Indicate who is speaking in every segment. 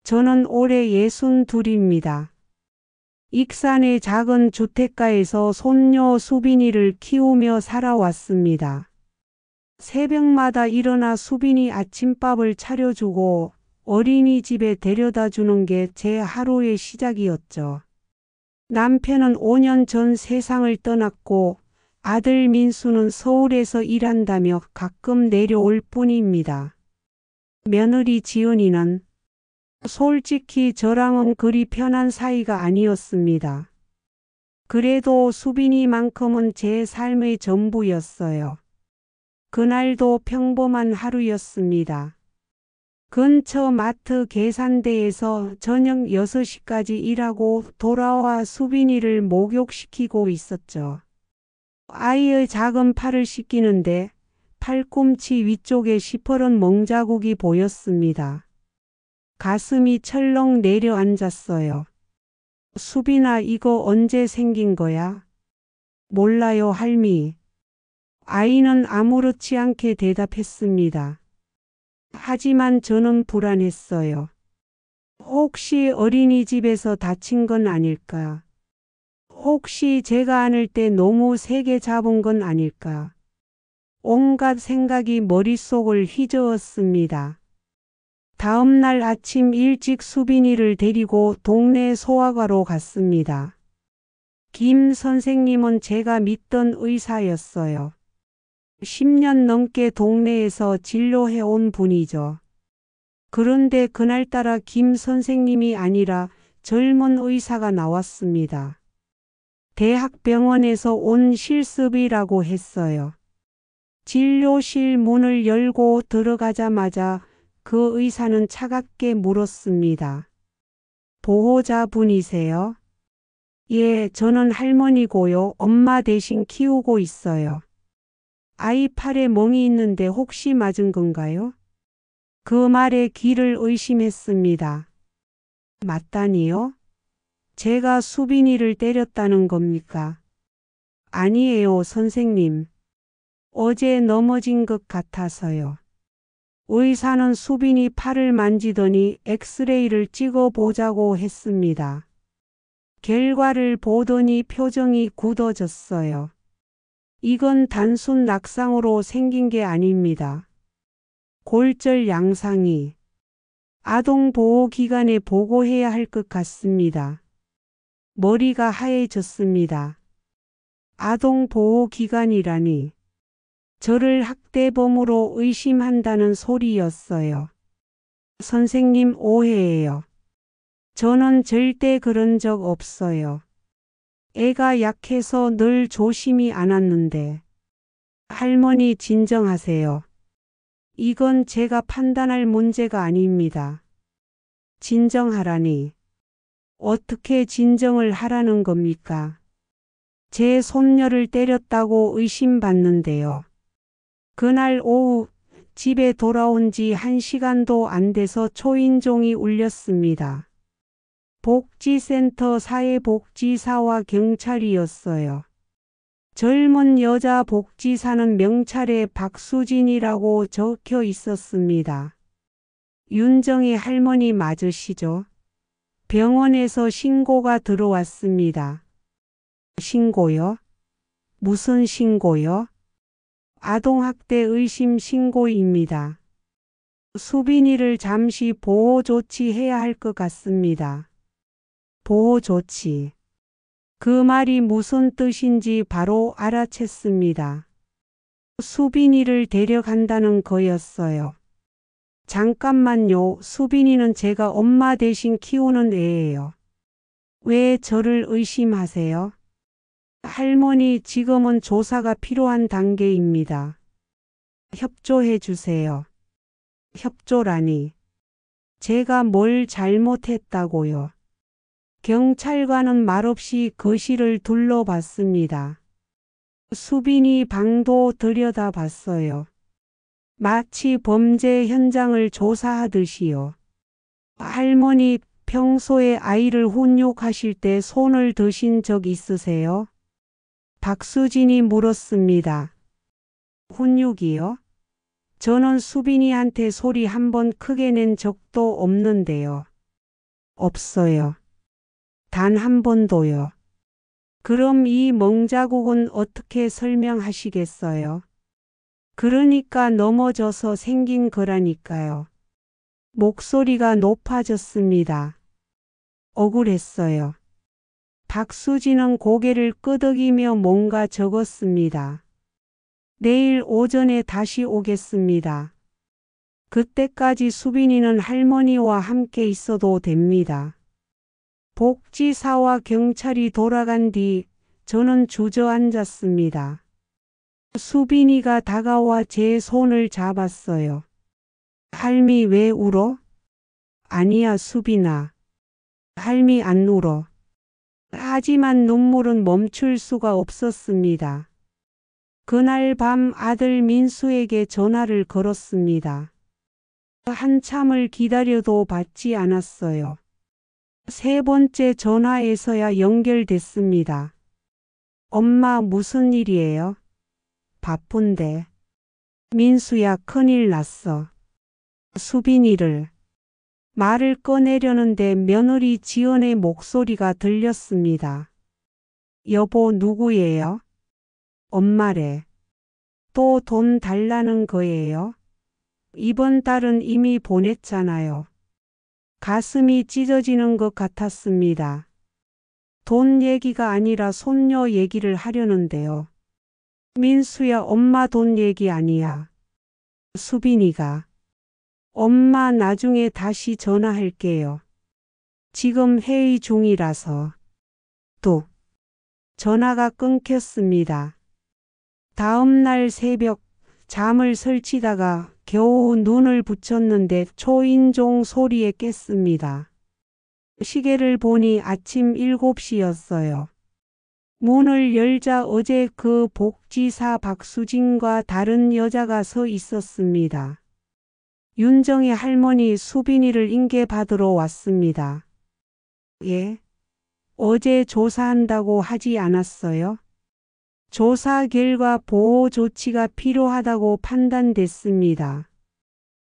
Speaker 1: 저는 올해 62입니다. 익산의 작은 주택가에서 손녀 수빈이를 키우며 살아왔습니다. 새벽마다 일어나 수빈이 아침밥을 차려주고 어린이집에 데려다 주는 게 제 하루의 시작이었죠. 남편은 5년 전 세상을 떠났고 아들 민수는 서울에서 일한다며 가끔 내려올 뿐입니다. 며느리 지은이는 솔직히 저랑은 그리 편한 사이가 아니었습니다. 그래도 수빈이만큼은 제 삶의 전부였어요. 그날도 평범한 하루였습니다. 근처 마트 계산대에서 저녁 6시까지 일하고 돌아와 수빈이를 목욕시키고 있었죠. 아이의 작은 팔을 씻기는데 팔꿈치 위쪽에 시퍼런 멍자국이 보였습니다. 가슴이 철렁 내려앉았어요. 수빈아, 이거 언제 생긴 거야? 몰라요, 할미. 아이는 아무렇지 않게 대답했습니다. 하지만 저는 불안했어요. 혹시 어린이집에서 다친 건 아닐까? 혹시 제가 안을 때 너무 세게 잡은 건 아닐까? 온갖 생각이 머릿속을 휘저었습니다. 다음 날 아침 일찍 수빈이를 데리고 동네 소아과로 갔습니다. 김 선생님은 제가 믿던 의사였어요. 10년 넘게 동네에서 진료해온 분이죠. 그런데 그날따라 김 선생님이 아니라 젊은 의사가 나왔습니다. 대학병원에서 온 실습이라고 했어요. 진료실 문을 열고 들어가자마자 그 의사는 차갑게 물었습니다. 보호자분이세요? 예, 저는 할머니고요. 엄마 대신 키우고 있어요. 아이 팔에 멍이 있는데 혹시 맞은 건가요? 그 말에 귀를 의심했습니다. 맞다니요? 제가 수빈이를 때렸다는 겁니까? 아니에요, 선생님. 어제 넘어진 것 같아서요. 의사는 수빈이 팔을 만지더니 엑스레이를 찍어보자고 했습니다. 결과를 보더니 표정이 굳어졌어요. 이건 단순 낙상으로 생긴 게 아닙니다. 골절 양상이 아동보호기관에 보고해야 할 것 같습니다. 머리가 하얘졌습니다. 아동보호기관이라니. 저를 학대범으로 의심한다는 소리였어요. 선생님, 오해예요. 저는 절대 그런 적 없어요. 애가 약해서 늘 조심히 안았는데. 할머니, 진정하세요. 이건 제가 판단할 문제가 아닙니다. 진정하라니. 어떻게 진정을 하라는 겁니까? 제 손녀를 때렸다고 의심받는데요. 그날 오후 집에 돌아온 지 1시간도 안 돼서 초인종이 울렸습니다. 복지센터 사회복지사와 경찰이었어요. 젊은 여자 복지사는 명찰에 박수진이라고 적혀 있었습니다. 윤정의 할머니 맞으시죠? 병원에서 신고가 들어왔습니다. 신고요? 무슨 신고요? 아동학대 의심 신고입니다. 수빈이를 잠시 보호 조치해야 할 것 같습니다. 보호 조치. 그 말이 무슨 뜻인지 바로 알아챘습니다. 수빈이를 데려간다는 거였어요. 잠깐만요. 수빈이는 제가 엄마 대신 키우는 애예요. 왜 저를 의심하세요? 할머니, 지금은 조사가 필요한 단계입니다. 협조해 주세요. 협조라니. 제가 뭘 잘못했다고요. 경찰관은 말없이 거실을 둘러봤습니다. 수빈이 방도 들여다봤어요. 마치 범죄 현장을 조사하듯이요. 할머니, 평소에 아이를 훈육하실 때 손을 드신 적 있으세요? 박수진이 물었습니다. 훈육이요? 저는 수빈이한테 소리 한 번 크게 낸 적도 없는데요. 없어요. 단 한 번도요. 그럼 이 멍자국은 어떻게 설명하시겠어요? 그러니까 넘어져서 생긴 거라니까요. 목소리가 높아졌습니다. 억울했어요. 박수진은 고개를 끄덕이며 뭔가 적었습니다. 내일 오전에 다시 오겠습니다. 그때까지 수빈이는 할머니와 함께 있어도 됩니다. 복지사와 경찰이 돌아간 뒤 저는 주저앉았습니다. 수빈이가 다가와 제 손을 잡았어요. 할미 왜 울어? 아니야 수빈아. 할미 안 울어. 하지만 눈물은 멈출 수가 없었습니다. 그날 밤 아들 민수에게 전화를 걸었습니다. 한참을 기다려도 받지 않았어요. 세 번째 전화에서야 연결됐습니다. 엄마 무슨 일이에요? 바쁜데. 민수야 큰일 났어. 수빈이를. 말을 꺼내려는데 며느리 지연의 목소리가 들렸습니다. 여보 누구예요? 엄마래. 또 돈 달라는 거예요? 이번 달은 이미 보냈잖아요. 가슴이 찢어지는 것 같았습니다. 돈 얘기가 아니라 손녀 얘기를 하려는데요. 민수야 엄마 돈 얘기 아니야. 수빈이가. 엄마 나중에 다시 전화할게요. 지금 회의 중이라서. 또 전화가 끊겼습니다. 다음 날 새벽 잠을 설치다가 겨우 눈을 붙였는데 초인종 소리에 깼습니다. 시계를 보니 아침 7시였어요. 문을 열자 어제 그 복지사 박수진과 다른 여자가 서 있었습니다. 윤정의 할머니 수빈이를 인계받으러 왔습니다. 예? 어제 조사한다고 하지 않았어요? 조사 결과 보호 조치가 필요하다고 판단됐습니다.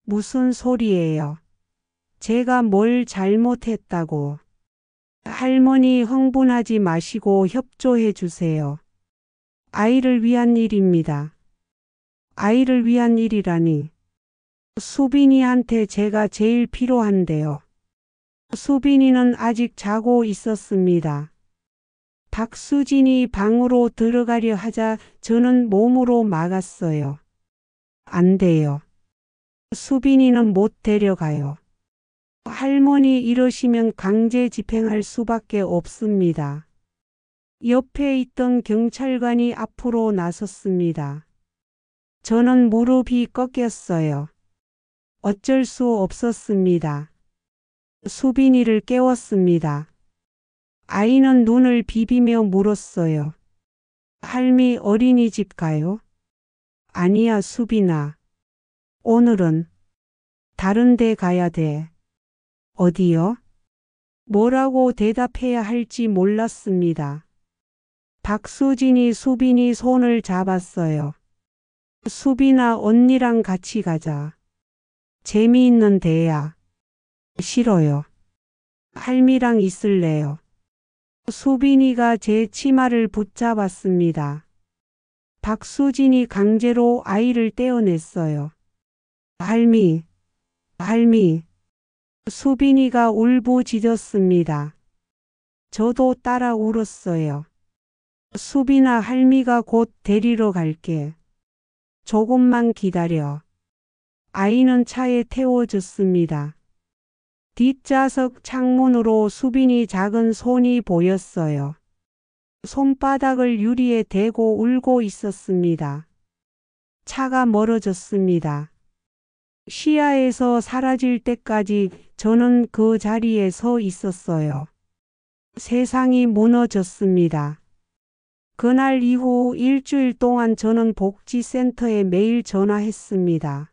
Speaker 1: 무슨 소리예요? 제가 뭘 잘못했다고. 할머니 흥분하지 마시고 협조해 주세요. 아이를 위한 일입니다. 아이를 위한 일이라니. 수빈이한테 제가 제일 필요한데요. 수빈이는 아직 자고 있었습니다. 박수진이 방으로 들어가려 하자 저는 몸으로 막았어요. 안 돼요. 수빈이는 못 데려가요. 할머니 이러시면 강제 집행할 수밖에 없습니다. 옆에 있던 경찰관이 앞으로 나섰습니다. 저는 무릎이 꺾였어요. 어쩔 수 없었습니다. 수빈이를 깨웠습니다. 아이는 눈을 비비며 물었어요. 할미 어린이집 가요? 아니야 수빈아. 오늘은 다른 데 가야 돼. 어디요? 뭐라고 대답해야 할지 몰랐습니다. 박수진이 수빈이 손을 잡았어요. 수빈아 언니랑 같이 가자. 재미있는 데야. 싫어요. 할미랑 있을래요. 수빈이가 제 치마를 붙잡았습니다. 박수진이 강제로 아이를 떼어냈어요. 할미, 할미. 수빈이가 울부짖었습니다. 저도 따라 울었어요. 수빈아 할미가 곧 데리러 갈게. 조금만 기다려. 아이는 차에 태워줬습니다. 뒷좌석 창문으로 수빈이 작은 손이 보였어요. 손바닥을 유리에 대고 울고 있었습니다. 차가 멀어졌습니다. 시야에서 사라질 때까지 저는 그 자리에 서 있었어요. 세상이 무너졌습니다. 그날 이후 일주일 동안 저는 복지센터에 매일 전화했습니다.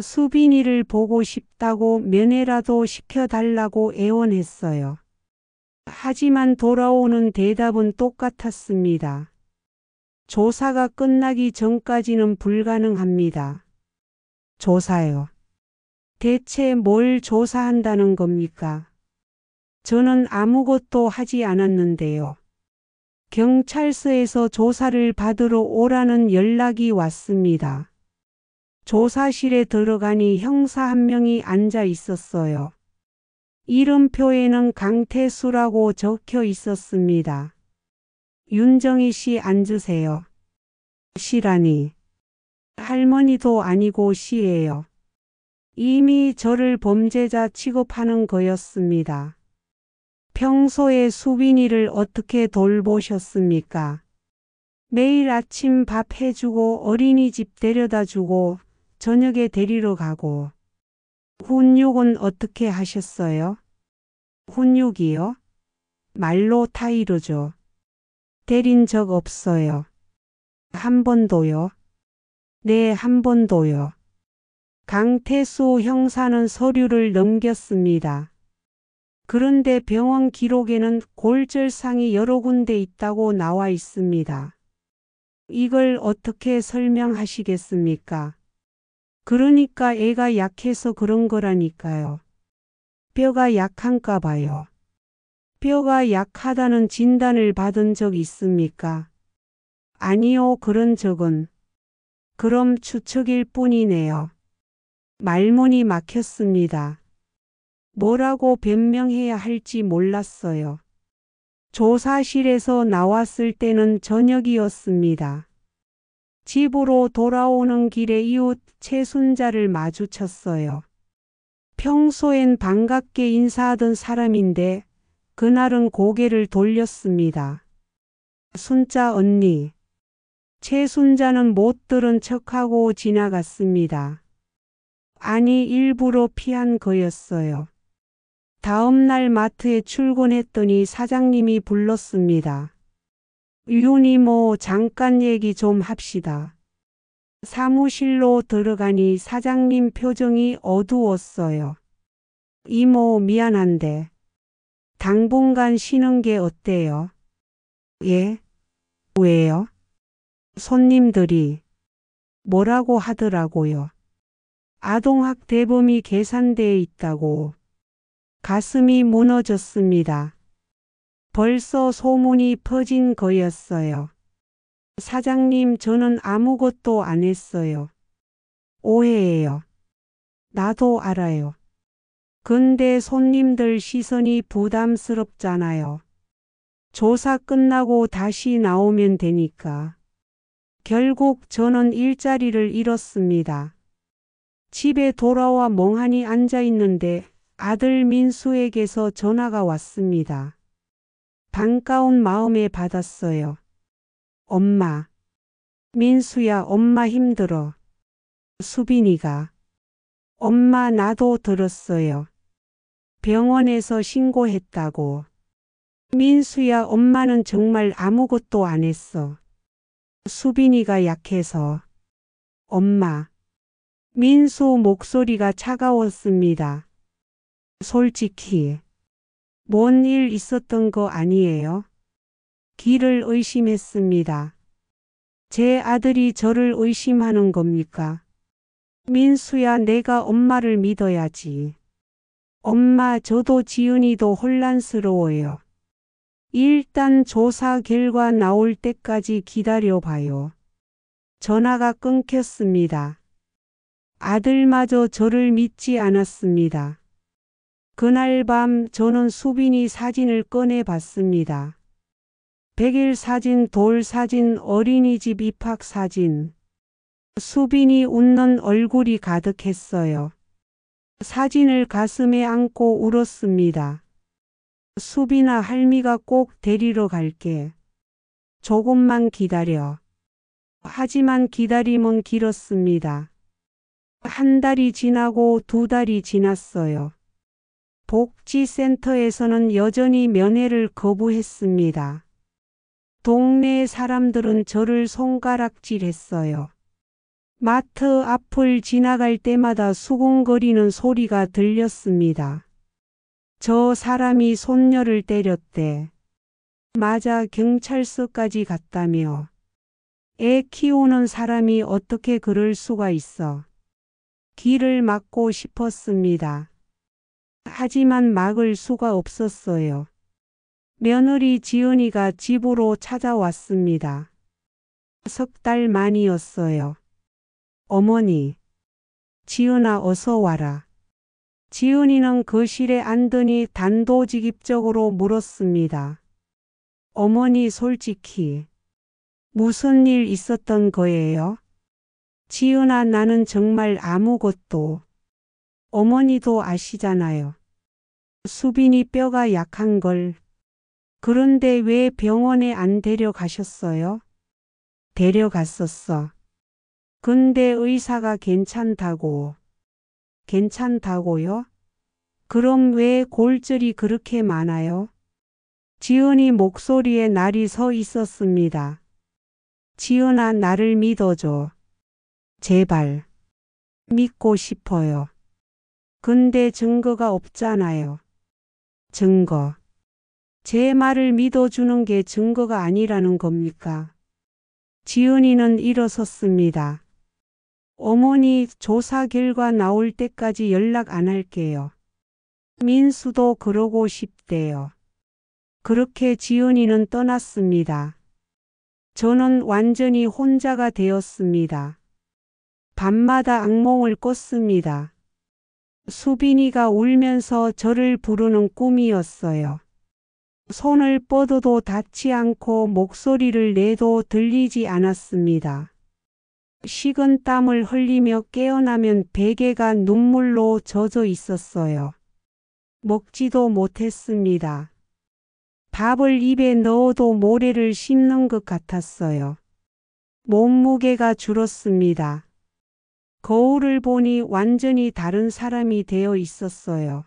Speaker 1: 수빈이를 보고 싶다고 면회라도 시켜달라고 애원했어요. 하지만 돌아오는 대답은 똑같았습니다. 조사가 끝나기 전까지는 불가능합니다. 조사요. 대체 뭘 조사한다는 겁니까? 저는 아무것도 하지 않았는데요. 경찰서에서 조사를 받으러 오라는 연락이 왔습니다. 조사실에 들어가니 형사 한 명이 앉아 있었어요. 이름표에는 강태수라고 적혀 있었습니다. 윤정희 씨 앉으세요. 씨라니. 할머니도 아니고 씨예요. 이미 저를 범죄자 취급하는 거였습니다. 평소에 수빈이를 어떻게 돌보셨습니까? 매일 아침 밥 해주고 어린이집 데려다주고 저녁에 데리러 가고. 훈육은 어떻게 하셨어요? 훈육이요? 말로 타이르죠. 때린 적 없어요. 한 번도요? 네, 한 번도요. 강태수 형사는 서류를 넘겼습니다. 그런데 병원 기록에는 골절상이 여러 군데 있다고 나와 있습니다. 이걸 어떻게 설명하시겠습니까? 그러니까 애가 약해서 그런 거라니까요. 뼈가 약한가 봐요. 뼈가 약하다는 진단을 받은 적 있습니까? 아니요, 그런 적은. 그럼 추측일 뿐이네요. 말문이 막혔습니다. 뭐라고 변명해야 할지 몰랐어요. 조사실에서 나왔을 때는 저녁이었습니다. 집으로 돌아오는 길에 이웃 최순자를 마주쳤어요. 평소엔 반갑게 인사하던 사람인데 그날은 고개를 돌렸습니다. 순자 언니. 최순자는 못 들은 척하고 지나갔습니다. 아니, 일부러 피한 거였어요. 다음 날 마트에 출근했더니 사장님이 불렀습니다. 윤이모, 잠깐 얘기 좀 합시다. 사무실로 들어가니 사장님 표정이 어두웠어요. 이모, 미안한데 당분간 쉬는 게 어때요? 예? 왜요? 손님들이 뭐라고 하더라고요. 아동학대범이 계산대에 있다고. 가슴이 무너졌습니다. 벌써 소문이 퍼진 거였어요. 사장님, 저는 아무것도 안 했어요. 오해예요. 나도 알아요. 근데 손님들 시선이 부담스럽잖아요. 조사 끝나고 다시 나오면 되니까. 결국 저는 일자리를 잃었습니다. 집에 돌아와 멍하니 앉아 있는데 아들 민수에게서 전화가 왔습니다. 반가운 마음에 받았어요. 엄마. 민수야, 엄마 힘들어. 수빈이가. 엄마, 나도 들었어요. 병원에서 신고했다고. 민수야, 엄마는 정말 아무것도 안 했어. 수빈이가 약해서. 엄마. 민수 목소리가 차가웠습니다. 솔직히. 뭔 일 있었던 거 아니에요? 길을 의심했습니다. 제 아들이 저를 의심하는 겁니까? 민수야, 내가 엄마를 믿어야지. 엄마, 저도 지은이도 혼란스러워요. 일단 조사 결과 나올 때까지 기다려봐요. 전화가 끊겼습니다. 아들마저 저를 믿지 않았습니다. 그날 밤 저는 수빈이 사진을 꺼내 봤습니다. 100일 사진, 돌 사진, 어린이집 입학 사진. 수빈이 웃는 얼굴이 가득했어요. 사진을 가슴에 안고 울었습니다. 수빈아, 할미가 꼭 데리러 갈게. 조금만 기다려. 하지만 기다림은 길었습니다. 한 달이 지나고 두 달이 지났어요. 복지센터에서는 여전히 면회를 거부했습니다. 동네 사람들은 저를 손가락질했어요. 마트 앞을 지나갈 때마다 수군거리는 소리가 들렸습니다. 저 사람이 손녀를 때렸대. 맞아, 경찰서까지 갔다며. 애 키우는 사람이 어떻게 그럴 수가 있어. 길을 막고 싶었습니다. 하지만 막을 수가 없었어요. 며느리 지은이가 집으로 찾아왔습니다. 3달 만이었어요. 어머니, 지은아 어서 와라. 지은이는 거실에 앉더니 단도직입적으로 물었습니다. 어머니 솔직히 무슨 일 있었던 거예요? 지은아 나는 정말 아무것도. 어머니도 아시잖아요. 수빈이 뼈가 약한 걸. 그런데 왜 병원에 안 데려가셨어요? 데려갔었어. 근데 의사가 괜찮다고. 괜찮다고요? 그럼 왜 골절이 그렇게 많아요? 지은이 목소리에 날이 서 있었습니다. 지은아 나를 믿어줘. 제발. 믿고 싶어요. 근데 증거가 없잖아요. 증거. 제 말을 믿어주는 게 증거가 아니라는 겁니까? 지은이는 일어섰습니다. 어머니 조사 결과 나올 때까지 연락 안 할게요. 민수도 그러고 싶대요. 그렇게 지은이는 떠났습니다. 저는 완전히 혼자가 되었습니다. 밤마다 악몽을 꿨습니다. 수빈이가 울면서 저를 부르는 꿈이었어요. 손을 뻗어도 닿지 않고 목소리를 내도 들리지 않았습니다. 식은 땀을 흘리며 깨어나면 베개가 눈물로 젖어 있었어요. 먹지도 못했습니다. 밥을 입에 넣어도 모래를 씹는 것 같았어요. 몸무게가 줄었습니다. 거울을 보니 완전히 다른 사람이 되어 있었어요.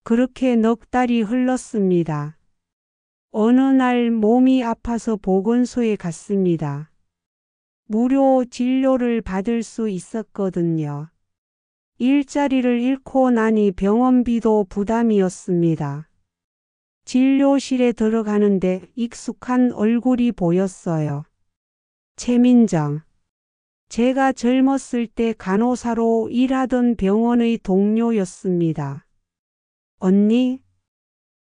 Speaker 1: 그렇게 넉 달이 흘렀습니다. 어느 날 몸이 아파서 보건소에 갔습니다. 무료 진료를 받을 수 있었거든요. 일자리를 잃고 나니 병원비도 부담이었습니다. 진료실에 들어가는데 익숙한 얼굴이 보였어요. 최민정. 제가 젊었을 때 간호사로 일하던 병원의 동료였습니다. 언니?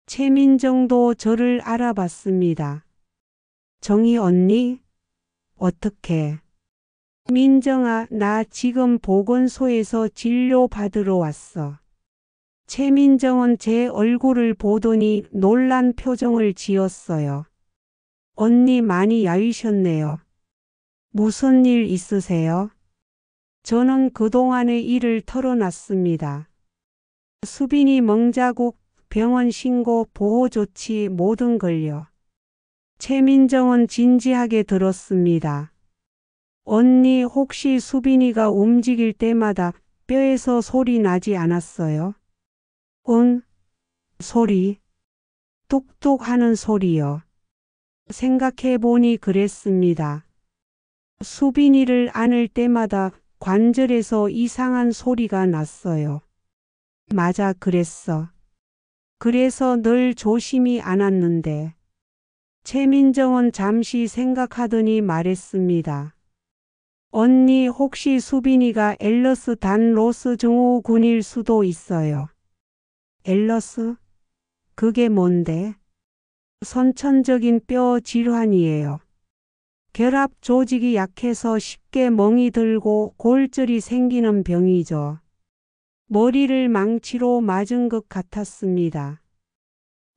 Speaker 1: 최민정도 저를 알아봤습니다. 정희 언니? 어떻게? 민정아, 나 지금 보건소에서 진료받으러 왔어. 최민정은 제 얼굴을 보더니 놀란 표정을 지었어요. 언니 많이 야위셨네요. 무슨 일 있으세요? 저는 그동안의 일을 털어놨습니다. 수빈이 멍자국, 병원 신고, 보호조치 모든 걸요. 최민정은 진지하게 들었습니다. 언니 혹시 수빈이가 움직일 때마다 뼈에서 소리 나지 않았어요? 응? 소리? 뚝뚝 하는 소리요. 생각해보니 그랬습니다. 수빈이를 안을 때마다 관절에서 이상한 소리가 났어요. 맞아 그랬어. 그래서 늘 조심히 안았는데. 최민정은 잠시 생각하더니 말했습니다. 언니 혹시 수빈이가 엘러스 단로스 증후군일 수도 있어요. 엘러스? 그게 뭔데? 선천적인 뼈 질환이에요. 결합 조직이 약해서 쉽게 멍이 들고 골절이 생기는 병이죠. 머리를 망치로 맞은 것 같았습니다.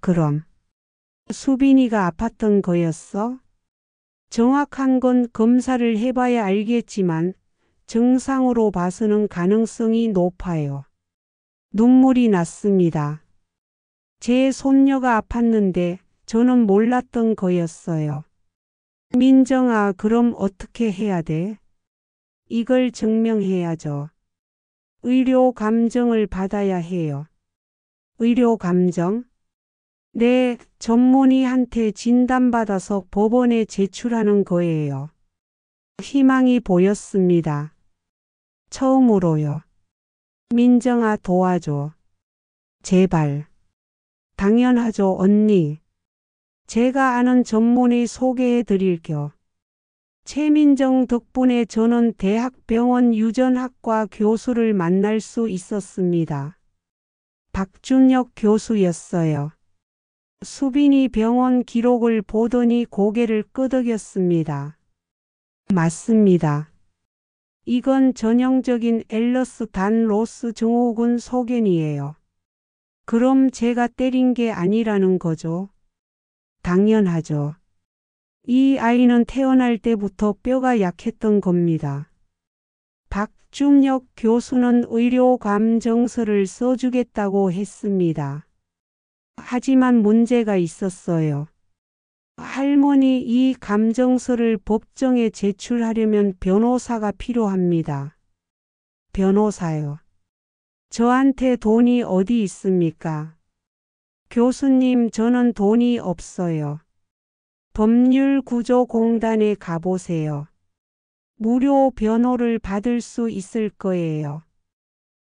Speaker 1: 그럼 수빈이가 아팠던 거였어? 정확한 건 검사를 해봐야 알겠지만 증상으로 봐서는 가능성이 높아요. 눈물이 났습니다. 제 손녀가 아팠는데 저는 몰랐던 거였어요. 민정아, 그럼 어떻게 해야 돼? 이걸 증명해야죠. 의료 감정을 받아야 해요. 의료 감정? 네, 전문의한테 진단받아서 법원에 제출하는 거예요. 희망이 보였습니다. 처음으로요. 민정아 도와줘. 제발. 당연하죠 언니. 제가 아는 전문의 소개해 드릴게요. 최민정 덕분에 저는 대학병원 유전학과 교수를 만날 수 있었습니다. 박준혁 교수였어요. 수빈이 병원 기록을 보더니 고개를 끄덕였습니다. 맞습니다. 이건 전형적인 엘러스단 로스 증후군 소견이에요. 그럼 제가 때린 게 아니라는 거죠? 당연하죠. 이 아이는 태어날 때부터 뼈가 약했던 겁니다. 박준혁 교수는 의료 감정서를 써주겠다고 했습니다. 하지만 문제가 있었어요. 할머니, 이 감정서를 법정에 제출하려면 변호사가 필요합니다. 변호사요? 저한테 돈이 어디 있습니까? 교수님, 저는 돈이 없어요. 법률구조공단에 가보세요. 무료 변호를 받을 수 있을 거예요.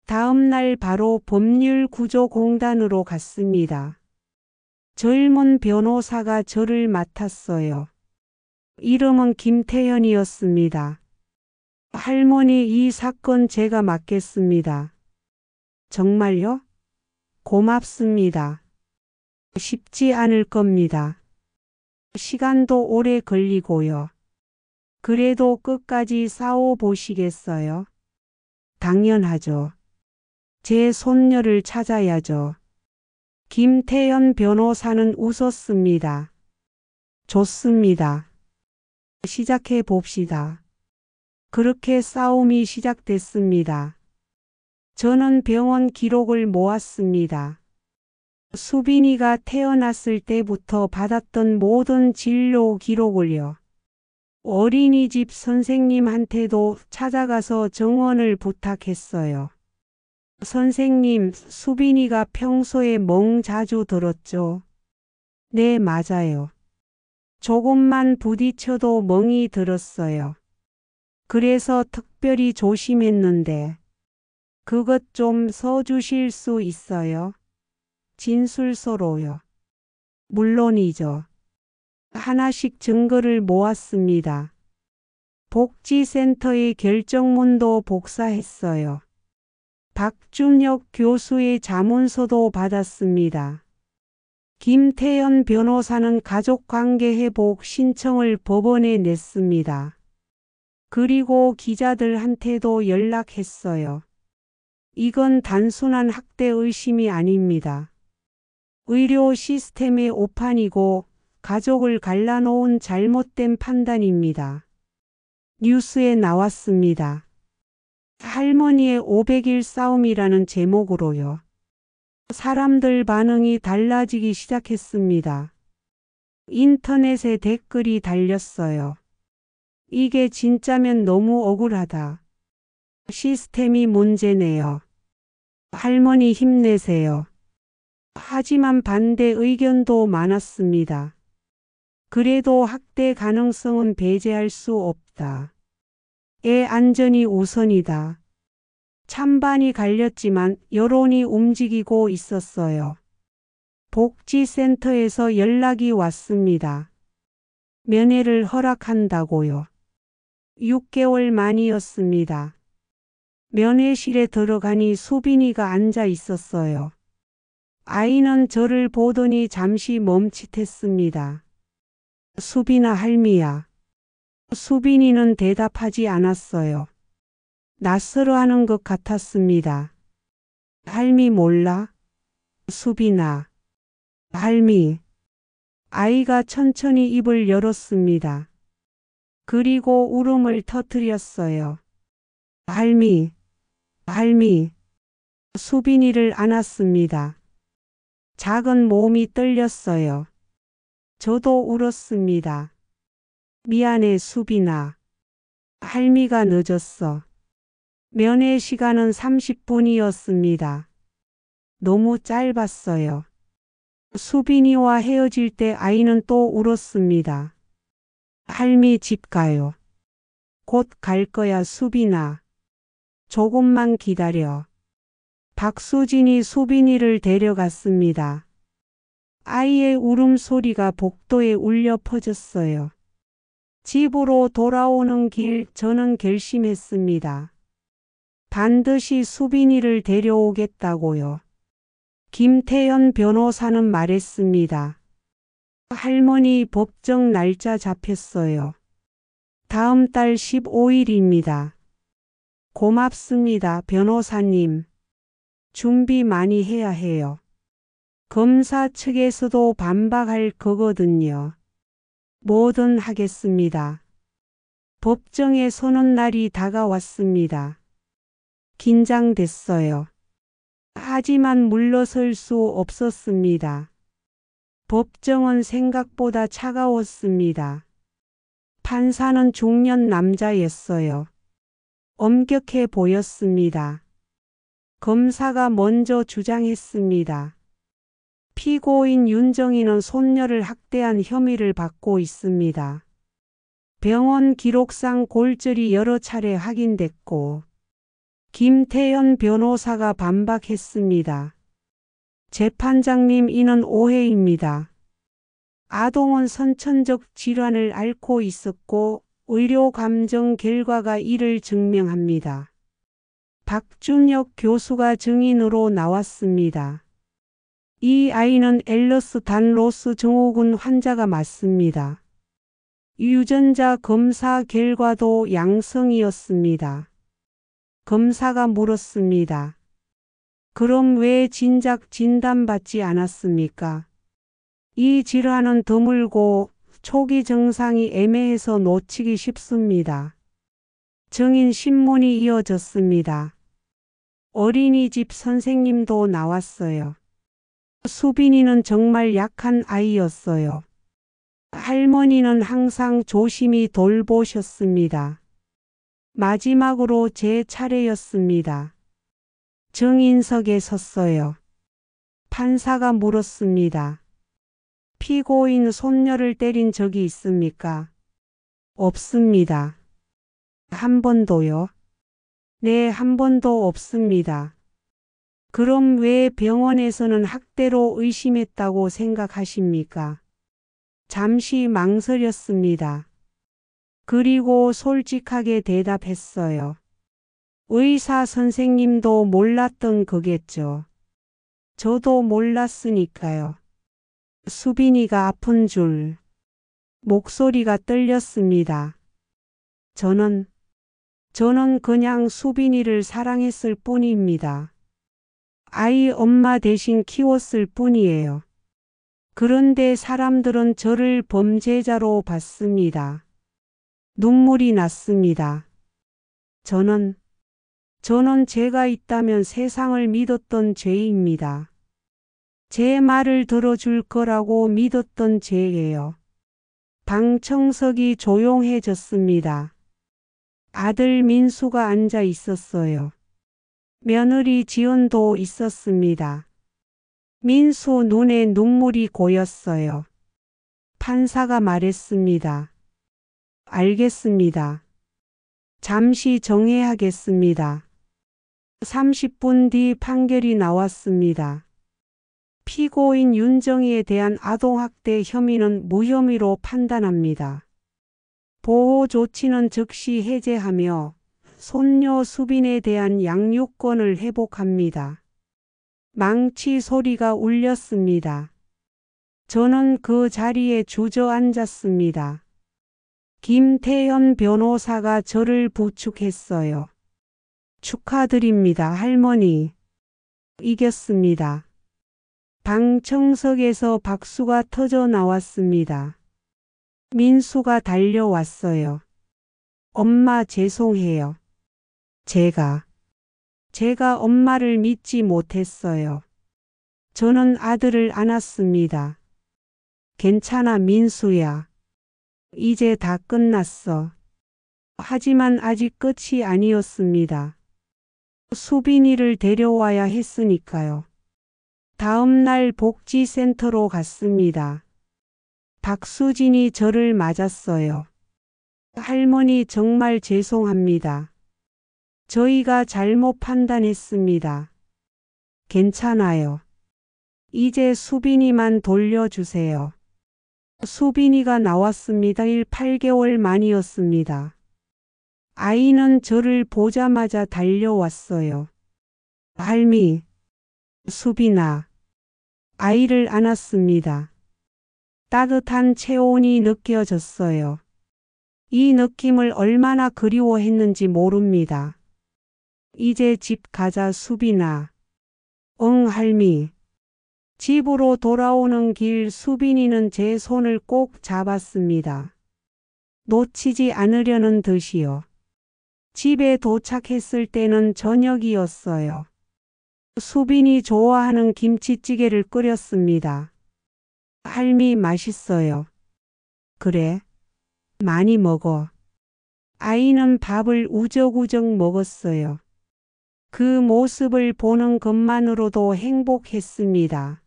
Speaker 1: 다음 날 바로 법률구조공단으로 갔습니다. 젊은 변호사가 저를 맡았어요. 이름은 김태현이었습니다. 할머니, 이 사건 제가 맡겠습니다. 정말요? 고맙습니다. 쉽지 않을 겁니다. 시간도 오래 걸리고요. 그래도 끝까지 싸워보시겠어요? 당연하죠. 제 손녀를 찾아야죠. 김태현 변호사는 웃었습니다. 좋습니다. 시작해 봅시다. 그렇게 싸움이 시작됐습니다. 저는 병원 기록을 모았습니다. 수빈이가 태어났을 때부터 받았던 모든 진료 기록을요. 어린이집 선생님한테도 찾아가서 정원을 부탁했어요. 선생님, 수빈이가 평소에 멍 자주 들었죠? 네, 맞아요. 조금만 부딪혀도 멍이 들었어요. 그래서 특별히 조심했는데. 그것 좀 써주실 수 있어요? 진술서로요. 물론이죠. 하나씩 증거를 모았습니다. 복지센터의 결정문도 복사했어요. 박준혁 교수의 자문서도 받았습니다. 김태현 변호사는 가족관계 회복 신청을 법원에 냈습니다. 그리고 기자들한테도 연락했어요. 이건 단순한 학대 의심이 아닙니다. 의료 시스템의 오판이고 가족을 갈라놓은 잘못된 판단입니다. 뉴스에 나왔습니다. 할머니의 500일 싸움이라는 제목으로요. 사람들 반응이 달라지기 시작했습니다. 인터넷에 댓글이 달렸어요. 이게 진짜면 너무 억울하다. 시스템이 문제네요. 할머니 힘내세요. 하지만 반대 의견도 많았습니다. 그래도 학대 가능성은 배제할 수 없다. 애 안전이 우선이다. 찬반이 갈렸지만 여론이 움직이고 있었어요. 복지센터에서 연락이 왔습니다. 면회를 허락한다고요. 6개월 만이었습니다. 면회실에 들어가니 수빈이가 앉아 있었어요. 아이는 저를 보더니 잠시 멈칫했습니다. 수빈아, 할미야. 수빈이는 대답하지 않았어요. 낯설어하는 것 같았습니다. 할미 몰라? 수빈아. 할미. 아이가 천천히 입을 열었습니다. 그리고 울음을 터뜨렸어요. 할미. 할미. 수빈이를 안았습니다. 작은 몸이 떨렸어요. 저도 울었습니다. 미안해, 수빈아. 할미가 늦었어. 면회 시간은 30분이었습니다. 너무 짧았어요. 수빈이와 헤어질 때 아이는 또 울었습니다. 할미, 집 가요. 곧 갈 거야, 수빈아. 조금만 기다려. 박수진이 수빈이를 데려갔습니다. 아이의 울음소리가 복도에 울려 퍼졌어요. 집으로 돌아오는 길 저는 결심했습니다. 반드시 수빈이를 데려오겠다고요. 김태현 변호사는 말했습니다. 할머니 법정 날짜 잡혔어요. 다음 달 15일입니다. 고맙습니다, 변호사님. 준비 많이 해야 해요. 검사 측에서도 반박할 거거든요. 뭐든 하겠습니다. 법정에 서는 날이 다가왔습니다. 긴장됐어요. 하지만 물러설 수 없었습니다. 법정은 생각보다 차가웠습니다. 판사는 중년 남자였어요. 엄격해 보였습니다. 검사가 먼저 주장했습니다. 피고인 윤정희는 손녀를 학대한 혐의를 받고 있습니다. 병원 기록상 골절이 여러 차례 확인됐고 김태현 변호사가 반박했습니다. 재판장님, 이는 오해입니다. 아동은 선천적 질환을 앓고 있었고 의료 감정 결과가 이를 증명합니다. 박준혁 교수가 증인으로 나왔습니다. 이 아이는 엘러스 단로스 증후군 환자가 맞습니다. 유전자 검사 결과도 양성이었습니다. 검사가 물었습니다. 그럼 왜 진작 진단받지 않았습니까? 이 질환은 드물고 초기 증상이 애매해서 놓치기 쉽습니다. 증인 신문이 이어졌습니다. 어린이집 선생님도 나왔어요. 수빈이는 정말 약한 아이였어요. 할머니는 항상 조심히 돌보셨습니다. 마지막으로 제 차례였습니다. 증인석에 섰어요. 판사가 물었습니다. 피고인 손녀를 때린 적이 있습니까? 없습니다. 한 번도요? 네, 한 번도 없습니다. 그럼 왜 병원에서는 학대로 의심했다고 생각하십니까? 잠시 망설였습니다. 그리고 솔직하게 대답했어요. 의사 선생님도 몰랐던 거겠죠. 저도 몰랐으니까요. 수빈이가 아픈 줄. 목소리가 떨렸습니다. 저는 그냥 수빈이를 사랑했을 뿐입니다. 아이 엄마 대신 키웠을 뿐이에요. 그런데 사람들은 저를 범죄자로 봤습니다. 눈물이 났습니다. 저는 제가 있다면 세상을 믿었던 죄입니다. 제 말을 들어줄 거라고 믿었던 죄예요. 방청석이 조용해졌습니다. 아들 민수가 앉아 있었어요. 며느리 지연도 있었습니다. 민수 눈에 눈물이 고였어요. 판사가 말했습니다. 알겠습니다. 잠시 정회하겠습니다. 30분 뒤 판결이 나왔습니다. 피고인 윤정희에 대한 아동학대 혐의는 무혐의로 판단합니다. 보호 조치는 즉시 해제하며 손녀 수빈에 대한 양육권을 회복합니다. 망치 소리가 울렸습니다. 저는 그 자리에 주저앉았습니다. 김태현 변호사가 저를 부축했어요. 축하드립니다, 할머니. 이겼습니다. 방청석에서 박수가 터져 나왔습니다. 민수가 달려왔어요. 엄마 죄송해요. 제가 엄마를 믿지 못했어요. 저는 아들을 안았습니다. 괜찮아, 민수야. 이제 다 끝났어. 하지만 아직 끝이 아니었습니다. 수빈이를 데려와야 했으니까요. 다음 날 복지센터로 갔습니다. 박수진이 저를 맞았어요. 할머니, 정말 죄송합니다. 저희가 잘못 판단했습니다. 괜찮아요. 이제 수빈이만 돌려주세요. 수빈이가 나왔습니다. 8개월 만이었습니다. 아이는 저를 보자마자 달려왔어요. 할미, 수빈아, 아이를 안았습니다. 따뜻한 체온이 느껴졌어요. 이 느낌을 얼마나 그리워했는지 모릅니다. 이제 집 가자 수빈아. 응 할미. 집으로 돌아오는 길 수빈이는 제 손을 꼭 잡았습니다. 놓치지 않으려는 듯이요. 집에 도착했을 때는 저녁이었어요. 수빈이 좋아하는 김치찌개를 끓였습니다. 할미 맛있어요. 그래. 많이 먹어. 아이는 밥을 우적우적 먹었어요. 그 모습을 보는 것만으로도 행복했습니다.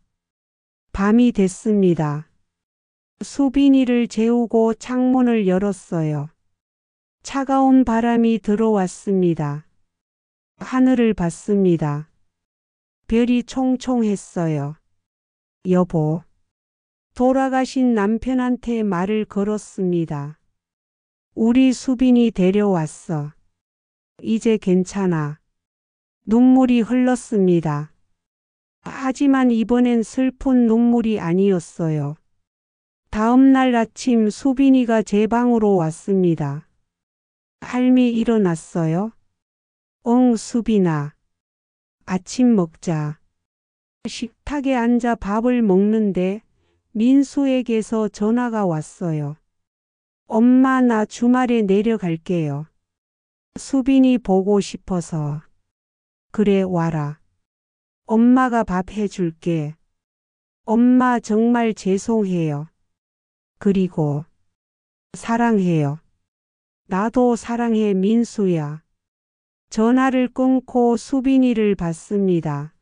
Speaker 1: 밤이 됐습니다. 수빈이를 재우고 창문을 열었어요. 차가운 바람이 들어왔습니다. 하늘을 봤습니다. 별이 총총했어요. 여보. 돌아가신 남편한테 말을 걸었습니다. 우리 수빈이 데려왔어. 이제 괜찮아. 눈물이 흘렀습니다. 하지만 이번엔 슬픈 눈물이 아니었어요. 다음 날 아침 수빈이가 제 방으로 왔습니다. 할미 일어났어요? 응, 수빈아. 아침 먹자. 식탁에 앉아 밥을 먹는데 민수에게서 전화가 왔어요. 엄마, 나 주말에 내려갈게요. 수빈이 보고 싶어서. 그래, 와라. 엄마가 밥 해줄게. 엄마 정말 죄송해요. 그리고 사랑해요. 나도 사랑해 민수야. 전화를 끊고 수빈이를 봤습니다.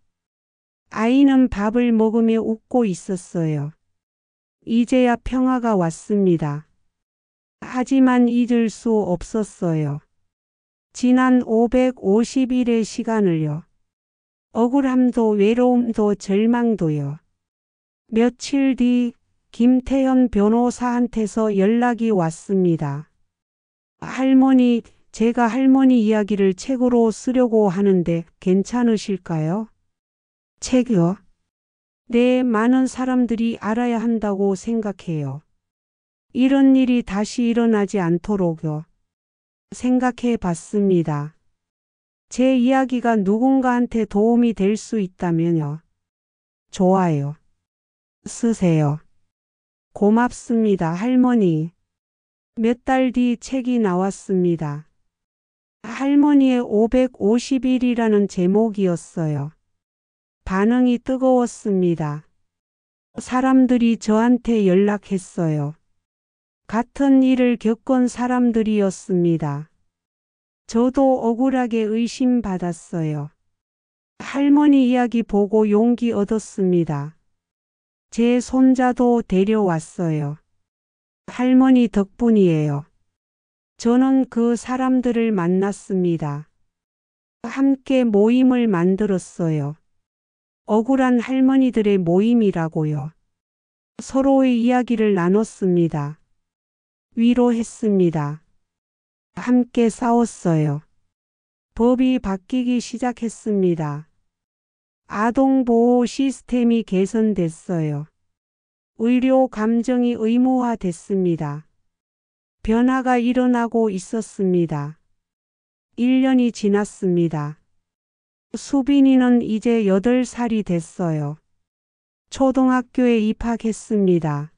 Speaker 1: 아이는 밥을 먹으며 웃고 있었어요. 이제야 평화가 왔습니다. 하지만 잊을 수 없었어요. 지난 550일의 시간을요. 억울함도 외로움도 절망도요. 며칠 뒤 김태현 변호사한테서 연락이 왔습니다. 할머니, 제가 할머니 이야기를 책으로 쓰려고 하는데 괜찮으실까요? 책이요? 네, 많은 사람들이 알아야 한다고 생각해요. 이런 일이 다시 일어나지 않도록요. 생각해 봤습니다. 제 이야기가 누군가한테 도움이 될 수 있다면요. 좋아요. 쓰세요. 고맙습니다, 할머니. 몇 달 뒤 책이 나왔습니다. 할머니의 550일이라는 제목이었어요. 반응이 뜨거웠습니다. 사람들이 저한테 연락했어요. 같은 일을 겪은 사람들이었습니다. 저도 억울하게 의심받았어요. 할머니 이야기 보고 용기 얻었습니다. 제 손자도 데려왔어요. 할머니 덕분이에요. 저는 그 사람들을 만났습니다. 함께 모임을 만들었어요. 억울한 할머니들의 모임이라고요. 서로의 이야기를 나눴습니다. 위로했습니다. 함께 싸웠어요. 법이 바뀌기 시작했습니다. 아동보호 시스템이 개선됐어요. 의료 감정이 의무화됐습니다. 변화가 일어나고 있었습니다. 1년이 지났습니다. 수빈이는 이제 8살이 됐어요. 초등학교에 입학했습니다.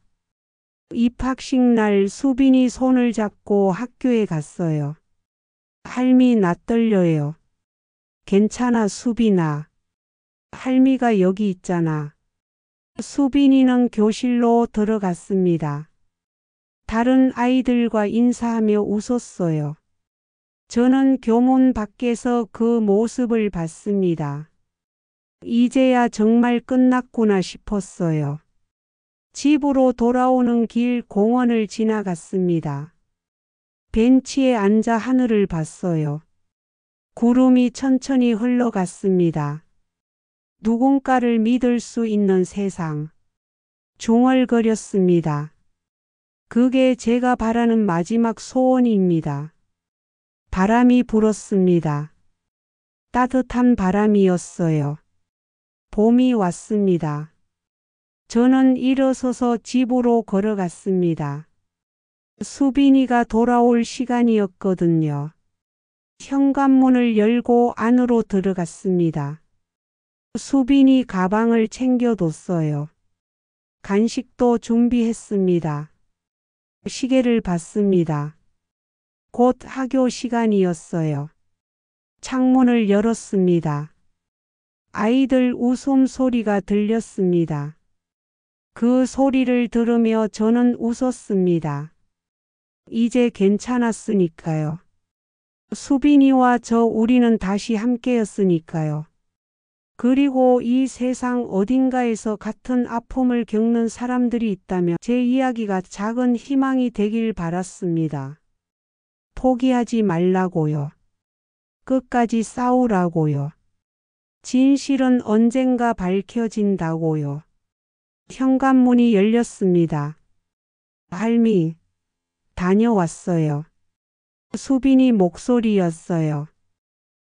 Speaker 1: 입학식 날 수빈이 손을 잡고 학교에 갔어요. 할미, 나 떨려요. 괜찮아, 수빈아. 할미가 여기 있잖아. 수빈이는 교실로 들어갔습니다. 다른 아이들과 인사하며 웃었어요. 저는 교문 밖에서 그 모습을 봤습니다. 이제야 정말 끝났구나 싶었어요. 집으로 돌아오는 길 공원을 지나갔습니다. 벤치에 앉아 하늘을 봤어요. 구름이 천천히 흘러갔습니다. 누군가를 믿을 수 있는 세상. 중얼거렸습니다. 그게 제가 바라는 마지막 소원입니다. 바람이 불었습니다. 따뜻한 바람이었어요. 봄이 왔습니다. 저는 일어서서 집으로 걸어갔습니다. 수빈이가 돌아올 시간이었거든요. 현관문을 열고 안으로 들어갔습니다. 수빈이 가방을 챙겨뒀어요. 간식도 준비했습니다. 시계를 봤습니다. 곧 학교 시간이었어요. 창문을 열었습니다. 아이들 웃음소리가 들렸습니다. 그 소리를 들으며 저는 웃었습니다. 이제 괜찮았으니까요. 수빈이와 우리는 다시 함께였으니까요. 그리고 이 세상 어딘가에서 같은 아픔을 겪는 사람들이 있다면 제 이야기가 작은 희망이 되길 바랐습니다. 포기하지 말라고요. 끝까지 싸우라고요. 진실은 언젠가 밝혀진다고요. 현관문이 열렸습니다. 할미, 다녀왔어요. 수빈이 목소리였어요.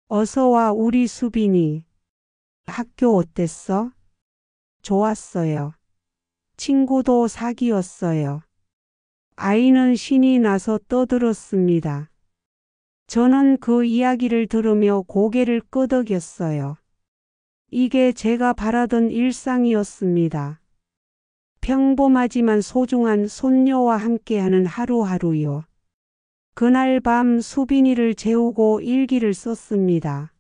Speaker 1: 어서 와 우리 수빈이. 학교 어땠어? 좋았어요. 친구도 사귀었어요. 아이는 신이 나서 떠들었습니다. 저는 그 이야기를 들으며 고개를 끄덕였어요. 이게 제가 바라던 일상이었습니다. 평범하지만 소중한 손녀와 함께하는 하루하루요. 그날 밤 수빈이를 재우고 일기를 썼습니다.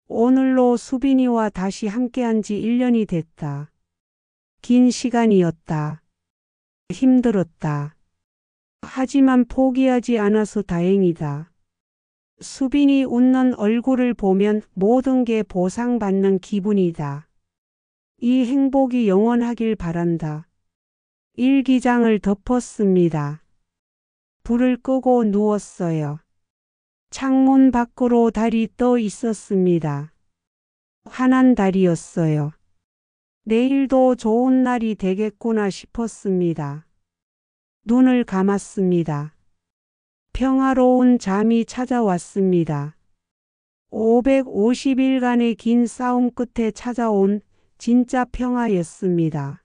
Speaker 1: 오늘로 수빈이와 다시 함께한 지 1년이 됐다. 긴 시간이었다. 힘들었다. 하지만 포기하지 않아서 다행이다. 수빈이 웃는 얼굴을 보면 모든 게 보상받는 기분이다. 이 행복이 영원하길 바란다. 일기장을 덮었습니다. 불을 끄고 누웠어요. 창문 밖으로 달이 떠 있었습니다. 환한 달이었어요. 내일도 좋은 날이 되겠구나 싶었습니다. 눈을 감았습니다. 평화로운 잠이 찾아왔습니다. 550일간의 긴 싸움 끝에 찾아온 진짜 평화였습니다.